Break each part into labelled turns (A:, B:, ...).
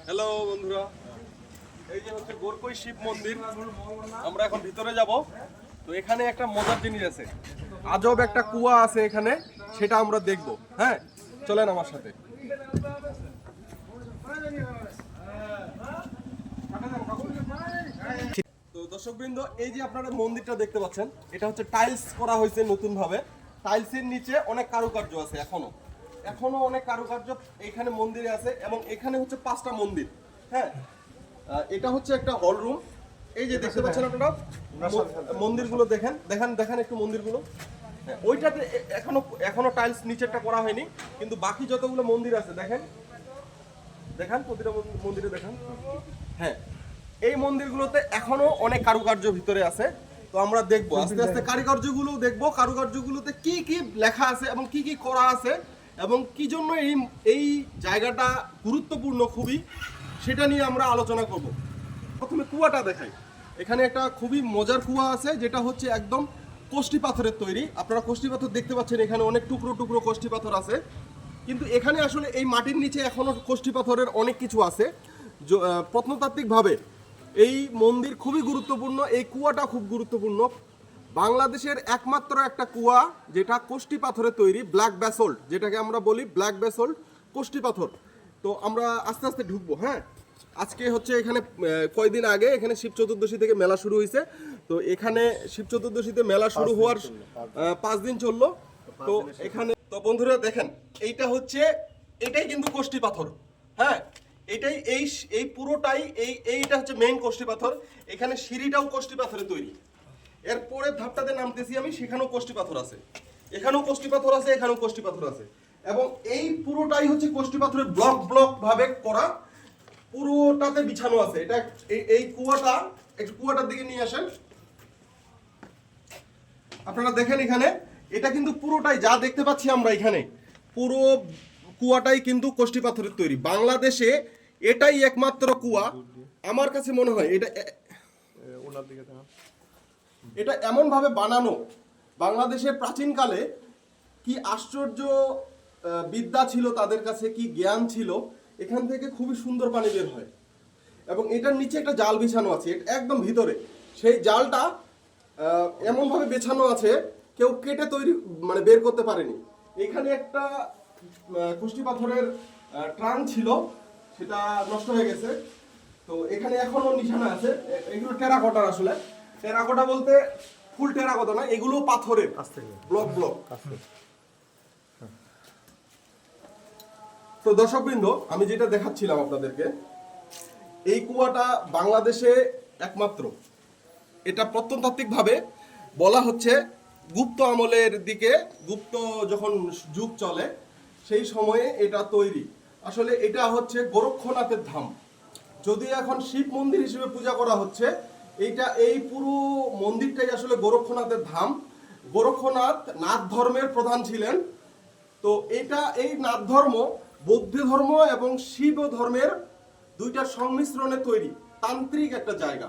A: Hello বন্ধুরা, এই যে হচ্ছে গোরকই শিব মন্দির। আমরা এখন ভিতরে যাব। তো এখানে একটা মজার জিনিস আছে, আজব একটা কুয়া আছে এখানে, সেটা আমরা দেখব। হ্যাঁ, চলেন আমার সাথে। তো দর্শকবৃন্দ, এই যে আপনারা মন্দিরটা দেখতে পাচ্ছেন, এটা হচ্ছে টাইলস করা হয়েছে নতুন ভাবে। টাইলসের নিচে অনেক কারুকার্য আছে, এখনো অনেক কারুকার্য এখানে মন্দিরে আছে। এবং এখানে হচ্ছে 5টা মন্দির। হ্যাঁ, এটা হচ্ছে একটা হল রুম। এই যে দেখতে পাচ্ছেন আপনারা মন্দিরগুলো, দেখেন দেখেন দেখেন একটু মন্দিরগুলো। ওইটাতে এখনো টাইলস নিচেরটা করা হয়নি, কিন্তু বাকি যতগুলো মন্দির আছে দেখেন দেখেন প্রতিটা মন্দিরে দেখেন। হ্যাঁ, এই মন্দিরগুলোতে এখনো অনেক কারুকার্য ভিতরে আছে। তো আমরা দেখবো আস্তে আস্তে কারুকার্যগুলো দেখবো, কারুকার্যগুলোতে কি কি লেখা আছে এবং কি কি করা আছে এবং কি জন্য এই জায়গাটা গুরুত্বপূর্ণ খুবই, সেটা নিয়ে আমরা আলোচনা করব। প্রথমে কুয়াটা দেখাই। এখানে একটা খুবই মজার কুয়া আছে, যেটা হচ্ছে একদম কোষ্টি পাথরের তৈরি। আপনারা কোষ্টি পাথর দেখতে পাচ্ছেন, এখানে অনেক টুকরো টুকরো কোষ্টি পাথর আছে। কিন্তু এখানে আসলে এই মাটির নিচে এখনো কোষ্টি পাথরের অনেক কিছু আছে। প্রত্নতাত্ত্বিকভাবে এই মন্দির খুবই গুরুত্বপূর্ণ, এই কুয়াটা খুব গুরুত্বপূর্ণ। বাংলাদেশের একমাত্র একটা কুয়া যেটা কোষ্টি পাথরের তৈরি, ব্ল্যাক ব্যাসল্ট, যেটাকে আমরা বলি ব্ল্যাক ব্যাসল্ট, কোষ্টি পাথর। তো আমরা আস্তে আস্তে ঢুকবো। হ্যাঁ, আজকে হচ্ছে এখানে কয়েকদিন আগে এখানে শিব চতুর্দশী থেকে মেলা শুরু হয়েছে। তো এখানে শিব চতুর্দশীতে মেলা শুরু হওয়ার 5 দিন চললো। তো এখানে তো বন্ধুরা দেখেন, এটাই কিন্তু কোষ্টি পাথর। হ্যাঁ, এটাই এই পুরোটাই এইটা হচ্ছে মেইন কোষ্টি পাথর। এখানে সিঁড়িটাও কোষ্টি পাথরে তৈরি। এরপরে ধাপটাতে নামতেছি আমি, সেখানেও কোষ্টি পাথর আছে, এখানেও কোষ্টি পাথর আছে, এখানেও কোষ্টি পাথর আছে। এবং এই পুরোটাই হচ্ছে কোষ্টি পাথরের ব্লক ব্লক ভাবে করা, পুরোটাতে বিছানো আছে। এটা এই কুয়াটা, একটু কুয়াটার দিকে নিয়ে আসেন। আপনারা দেখেন এখানে, এটা কিন্তু পুরোটাই যা দেখতে পাচ্ছি আমরা এখানে, পুরো কুয়াটাই কিন্তু কোষ্টি পাথরের তৈরি। বাংলাদেশে এটাই একমাত্র কুয়া আমার কাছে মনে হয়। এটা এমন ভাবে বানানো, বাংলাদেশের প্রাচীনকালে কি আশ্চর্য বিদ্যা ছিল তাদের কাছে, কি জ্ঞান ছিল। এখান থেকে খুবই সুন্দর পানি বের হয়। এবং এটার নিচে একটা জাল বিছানো আছে একদম ভিতরে। সেই জালটা এমনভাবে বেছানো আছে, কেউ কেটে তৈরি মানে বের করতে পারেনি। এখানে একটা কোষ্টি পাথরের ট্রান ছিল, সেটা নষ্ট হয়ে গেছে। তো এখানে এখনো নিশানা আছে। এগুলো টেরাকোটার, আসলে টেরাকোটা বলতে ফুল টেরাকোটা না, এগুলো পাথরের ব্লক ব্লক। তো দর্শকবৃন্দ, আমি যেটা দেখাচ্ছিলাম আপনাদেরকে, এই কুয়াটা বাংলাদেশে একমাত্র। এটা প্রত্নতাত্ত্বিকভাবে বলা হচ্ছে গুপ্ত আমলের দিকে, গুপ্ত যখন যুগ চলে সেই সময়ে এটা তৈরি। আসলে এটা হচ্ছে গোরক্ষনাথের ধাম, যদিও এখন শিব মন্দির হিসেবে পূজা করা হচ্ছে। এই পুরো মন্দিরটাই আসলে গোরক্ষনাথের ধাম। গোরক্ষনাথ নাথ ধর্মের প্রধান ছিলেন। তো এই নাথ ধর্ম বৌদ্ধ ধর্ম এবং শিব ধর্মের দুইটার সংমিশ্রণে তৈরি তান্ত্রিক একটা জায়গা।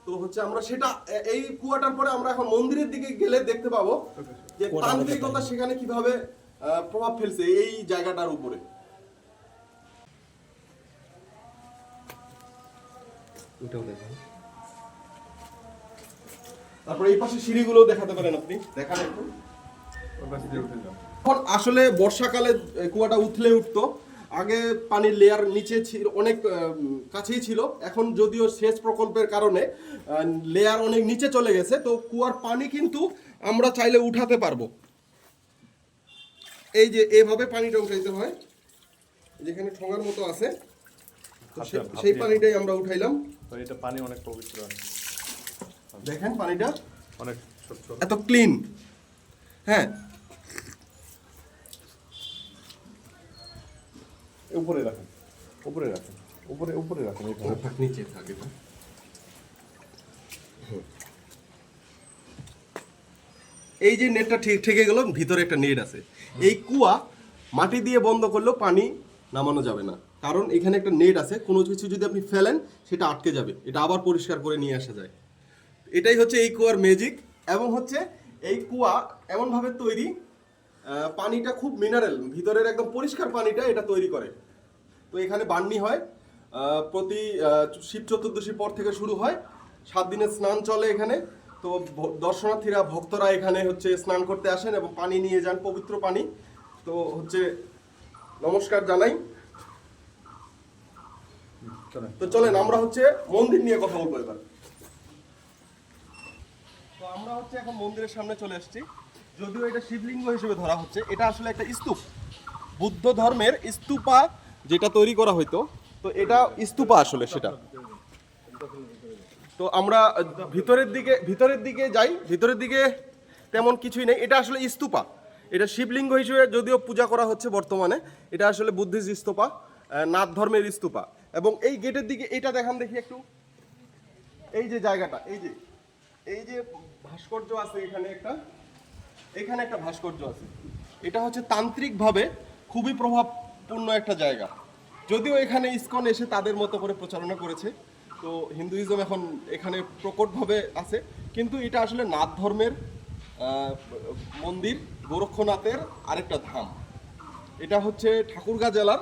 A: তো হচ্ছে আমরা সেটা এই কুয়াটার পরে আমরা এখন মন্দিরের দিকে গেলে দেখতে পাবো যে তান্ত্রিকতা সেখানে কিভাবে প্রভাব ফেলছে এই জায়গাটার উপরে। তারপরে এই পাশে সিঁড়িগুলো দেখাতে পারেন আপনি, দেখান একটু। এখন আসলে বর্ষাকালে কুয়াটা উঠলে উঠতো, আগে পানির লেয়ার নিচে ছিল, অনেক কাছেই ছিল। এখন যদিও সেচ প্রকল্পের কারণে লেয়ার অনেক নিচে চলে গেছে। তো কুয়ার পানি কিন্তু আমরা চাইলে উঠাতে পারবো। এই যে এভাবে পানিটা উঠাইতে হয়, যেখানে ঠোঙার মতো আছে, সেই পানিটাই আমরা উঠাইলাম।
B: এটা পানি অনেক পবিত্র,
A: দেখেন পানিটা
B: অনেক স্বচ্ছ,
A: এত ক্লিন। হ্যাঁ,
B: উপরে রাখেন, উপরে রাখেন, উপরে উপরে রাখেন,
A: নিচে থাকে। এই যে নেটটা ঠেকে গেল, ভিতরে একটা নেট আছে। এই কুয়া মাটি দিয়ে বন্ধ করলেও পানি নামানো যাবে না, কারণ এখানে একটা নেট আছে। কোনো কিছু যদি আপনি ফেলেন সেটা আটকে যাবে, এটা আবার পরিষ্কার করে নিয়ে আসা যায়। এটাই হচ্ছে এই কুয়ার ম্যাজিক। এবং হচ্ছে এই কুয়া এমনভাবে তৈরি, পানিটা খুব মিনারেল, ভিতরের একদম পরিষ্কার পানিটা এটা তৈরি করে। তো এখানে বান্নি হয়, প্রতি শিব চতুর্দশীর পর থেকে শুরু হয়, 7 দিনের স্নান চলে এখানে। তো দর্শনার্থীরা ভক্তরা এখানে হচ্ছে স্নান করতে আসেন এবং পানি নিয়ে যান, পবিত্র পানি। তো হচ্ছে নমস্কার জানাই। তো চলেন আমরা হচ্ছে মন্দির নিয়ে কথা বলবো এবার। তো আমরা হচ্ছে এখন মন্দিরের সামনে চলে এসেছি। যদিও এটা শিবলিঙ্গ হিসেবে ধরা হচ্ছে, এটা আসলে একটা স্তূপ, বুদ্ধ ধর্মের স্তূপা যেটা তৈরি করা হইতো। তো এটা স্তূপা আসলে সেটা। তো আমরা ভিতরের দিকে যাই। ভিতরের দিকে তেমন কিছুই নেই, এটা আসলে স্তূপা। এটা শিবলিঙ্গ হিসেবে যদিও পূজা করা হচ্ছে বর্তমানে, এটা আসলে বুদ্ধিস্ট স্তূপা, নাথ ধর্মের স্তূপা। এবং এই গেটের দিকে এটা দেখান দেখি একটু, এই যে জায়গাটা, এই যে ভাস্কর্য আছে এখানে একটা ভাস্কর্য আছে। এটা হচ্ছে তান্ত্রিকভাবে খুবই প্রভাবপূর্ণ একটা জায়গা। যদিও এখানে ইসকন এসে তাদের মতো করে প্রচারণা করেছে, তো হিন্দুইজম এখন এখানে প্রকটভাবে আছে, কিন্তু এটা আসলে নাথ ধর্মের মন্দির, গোরক্ষনাথের আরেকটা ধাম। এটা হচ্ছে ঠাকুরগাঁ জেলার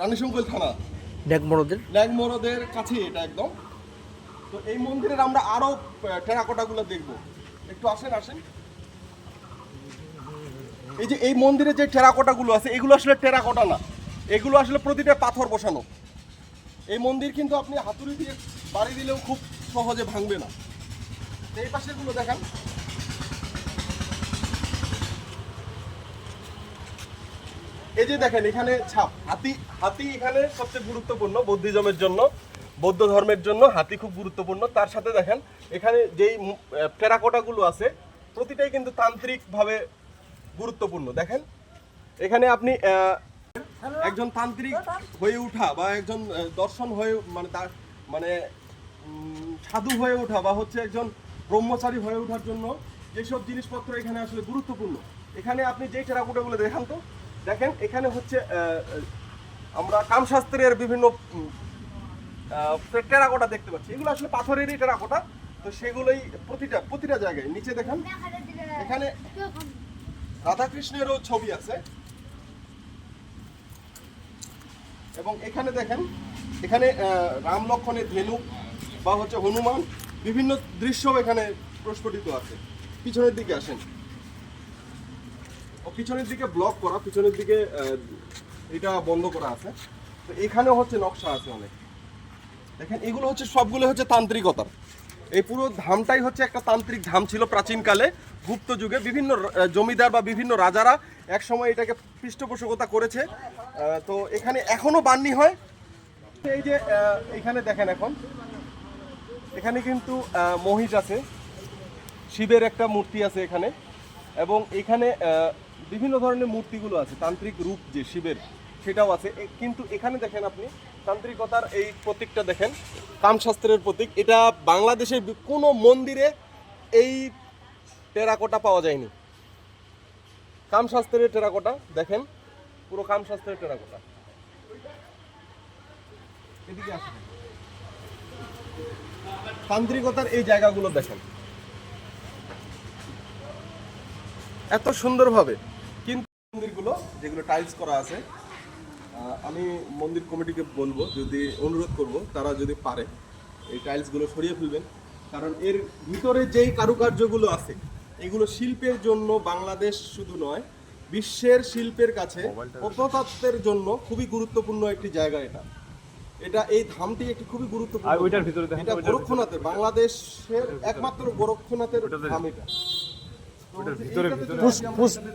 A: রানীশঙ্কৈল থানা, ল্যাংমরদের কাছে এটা একদম। তো এই মন্দিরের আমরা আরো টেরাকোটাগুলো দেখবো, একটু আসেন। এই যে এই মন্দিরে যে টেরাকোটাগুলো আছে, এগুলো আসলে টেরাকোটা না, এগুলো আসলে প্রতিটা পাথর বসানো। এই মন্দির কিন্তু আপনি হাতুড়ি দিয়ে বাড়ি দিলেও খুব সহজে ভাঙবে না। এই পাশের গুলো দেখেন, এই যে দেখেন এখানে ছাপ, হাতি এখানে সবচেয়ে গুরুত্বপূর্ণ বৌদ্ধিজমের জন্য, বৌদ্ধ ধর্মের জন্য হাতি খুব গুরুত্বপূর্ণ। তার সাথে দেখেন এখানে যেই টেরাকোটাগুলো আছে প্রতিটাই কিন্তু তান্ত্রিকভাবে গুরুত্বপূর্ণ। দেখেন এখানে আপনি একজন তান্ত্রিক হয়ে ওঠা বা একজন দর্শন হয়ে মানে সাধু হয়ে ওঠা বা হচ্ছে একজন ব্রহ্মচারী হয়ে ওঠার জন্য যেসব জিনিসপত্র এখানে আসলে গুরুত্বপূর্ণ। এখানে আপনি যে টেরাকোটাগুলো দেখান তো, দেখেন এখানে হচ্ছে আমরা কামশাস্ত্রের বিভিন্ন টেরাকোটা দেখতে পাচ্ছি, এগুলো আসলে পাথরেরই টেরাকোটা। তো সেগুলোই প্রতিটা জায়গায় নিচে দেখেন এখানে রাধাকৃষ্ণেরও ছবি আছে। এবং এখানে দেখেন এখানে রাম লক্ষ্মণের ধেনু বা হচ্ছে হনুমান, বিভিন্ন দৃশ্য এখানে প্রস্ফুটিত আছে। পিছনের দিকে আসেন, পিছনের দিকে ব্লক করা, পিছনের দিকে এটা বন্ধ করা আছে। তো এখানেও হচ্ছে নকশা আছে অনেক। দেখেন এগুলো হচ্ছে সবগুলো হচ্ছে তান্ত্রিকতার। এই পুরো ধামটাই হচ্ছে একটা তান্ত্রিক ধাম ছিল প্রাচীনকালে, গুপ্ত যুগে বিভিন্ন জমিদার বা বিভিন্ন রাজারা এক সময় এটাকে পৃষ্ঠপোষকতা করেছে। তো এখানে এখনো বান্নি হয়। এই যে এখানে দেখেন এখানে কিন্তু মহিষ আছে, শিবের একটা মূর্তি আছে এখানে, এবং এখানে বিভিন্ন ধরনের মূর্তিগুলো আছে, তান্ত্রিক রূপ যে শিবের সেটাও আছে। কিন্তু এখানে দেখেন আপনি তান্ত্রিকতার এই প্রতীকটা দেখেন, কামশাস্ত্রের প্রতীক। এটা বাংলাদেশের কোনো মন্দিরে এই টেরাকোটা পাওয়া যায়নি। কামশাস্ত্রের টেরাকোটা দেখেন, পুরো কামশাস্ত্রের টেরাকোটা। এদিকে আসেন, তান্ত্রিকতার এই জায়গাগুলো দেখেন এত সুন্দরভাবে। কিন্তু মন্দিরগুলো যেগুলো টাইলস করা আছে, আমি মন্দির কমিটিকে বলবো, যদি অনুরোধ করব তারা যদি পারে এই টাইলসগুলো সরিয়ে ফেলবেন। কারণ এর ভিতরে যেই কারুকার্যগুলো আছে এগুলো শিল্পের জন্য বাংলাদেশ শুধু নয়, বিশ্বের শিল্পের কাছে প্রত্নতত্ত্বের জন্য খুবই গুরুত্বপূর্ণ একটি জায়গা। এটা এই ধামটি একটি খুবই গুরুত্বপূর্ণ। এটা গোরক্ষনাথের, বাংলাদেশের একমাত্র গোরক্ষনাথের ধাম এটা।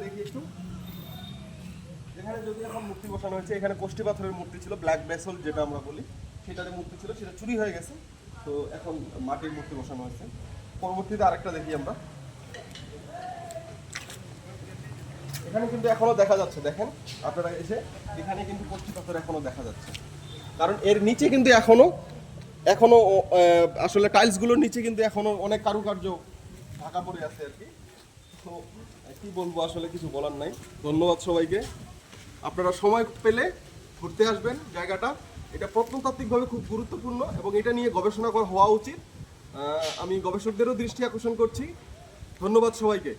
A: দেখি একটু, এখানে যদি এখন মূর্তি বসানো হয়েছে, এখানে কোষ্ঠী পাথরের মূর্তি ছিল, ব্ল্যাক বেসল যেটা আমরা বলি, সেটার মূর্তি ছিল, সেটা চুরি হয়ে গেছে। তো এখন মাটির মূর্তি বসানো হয়েছে। পরবর্তীতে আরেকটা দেখি আমরা, এখানে কিন্তু এখনো দেখা যাচ্ছে, দেখেন আপনারা এসে এখানে কিন্তু কোষ্ঠী পাথর এখনো দেখা যাচ্ছে। কারণ এর নিচে কিন্তু এখনো আসলে টাইলসগুলোর নিচে কিন্তু এখনো অনেক কারুকার্য ঢাকা পড়ে আছে আর কি। তো কি বলবো, আসলে কিছু বলার নাই। ধন্যবাদ সবাইকে। আপনারা সময় পেলে ঘুরতে আসবেন জায়গাটা। এটা প্রত্নতাত্ত্বিকভাবে খুব গুরুত্বপূর্ণ এবং এটা নিয়ে গবেষণা করা হওয়া উচিত। আমি গবেষকদেরও দৃষ্টি আকর্ষণ করছি। ধন্যবাদ সবাইকে।